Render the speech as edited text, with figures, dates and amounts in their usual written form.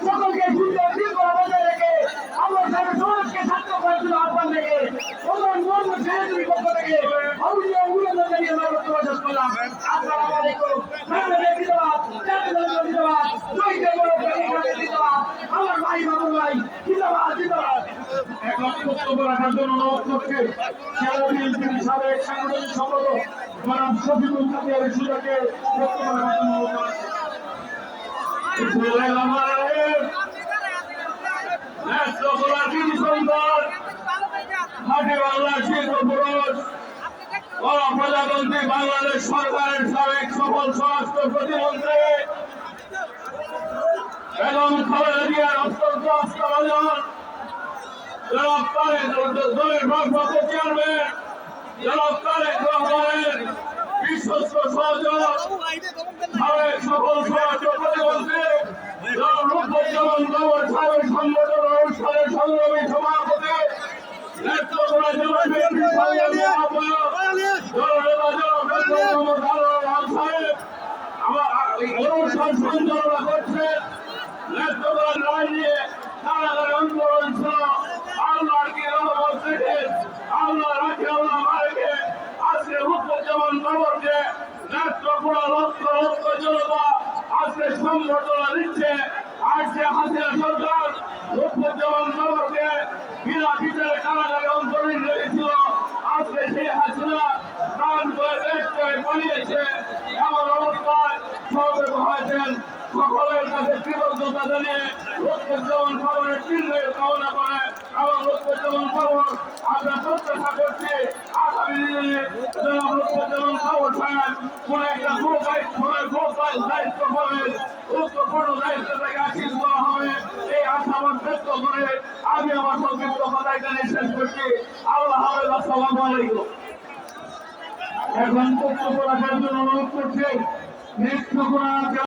সকলকে সুন্দর শৃঙ্খলা বজায় রেখে আমার সাথে সমাজকে ছাত্র করার জন্য আহ্বান রেখে আমার মর্ম ছেড়ে পক্ষ থেকে অভিনন্দন জানিয়ে আমরা বক্তব্য শেষ করলাম। আসসালামু আলাইকুম। জিন্দাবাদ, জিন্দাবাদ, আমার ভাই বাবু ভাই জিন্দাবাদ জিন্দাবাদ। এখন বক্তব্য রাখার জন্য অনুরোধ করছে জেলা বিএনপির সাবেক সাংগঠনিক সম্পাদক জনাব শফিকুল কাদের সুজাকে বক্তব্য রাখার জন্য অনুরোধ করছে। প্রজাতন্ত্রী বাংলাদেশ সরকারের সাবেক সফল স্বরাষ্ট্র প্রতিমন্ত্রী এবং খালেদা জিয়ার অত্যন্ত আস্থাভাজন জনাব তারেক দলের ভারপ্রাপ্ত চেয়ারম্যান জনাব তারেক রহমানের বিশ্বস্ত সহযোগ সাবেক সফল স্বরাষ্ট্র প্রতিমন্ত্রী জনাব রূপজ্জামান বাবর সাবেক সংগঠন অনুষ্ঠানের সংগ্রামী সভাপতি নেতৃত্ব অনুষ্ঠান সঞ্চালনা করছেন আন্দোলন আল্লাহর কি রহমত থেকে আল্লাহ রাখে আল্লাহ মারেকে আজকে রূপজ্জামান বাবরকে নেত্রকোনা লক্ষ লক্ষ জনতা আজকে সংবর্ধনা দিচ্ছে। আজকে হাসিনা সরকার রূপজ্জামান বাবরকে বিনা বিচারে কারাগারে অন্তরীণ রেখেছিল। আজকে সেই হাসিনা প্রাণ করে দেশ থেকে পালিয়েছে। এমন অবস্থায় সমবেত হয়েছেন। সকলের কাছে কৃতজ্ঞতা জানিয়ে রূপজ্জামান বাবরের চিহ্নের কামনা করে এবং রূপজ্জামান বাবর আমরা প্রত্যাশা করছি আগামী দিনে রূপজ্জামান বাবর সাহেব কোন একটা দায়িত্ব পাবেন, গুরুত্বপূর্ণ দায়িত্ব থেকে আশীষ করা হবে এই আশাবাদ ব্যক্ত করে আমি আমার সংক্ষিপ্ত কথা এখানে শেষ করছি। আল্লাহ হাফেজ। আসসালামু আলাইকুম। এখন বক্তব্য রাখার জন্য অনুরোধ করছে নেত্রকোনা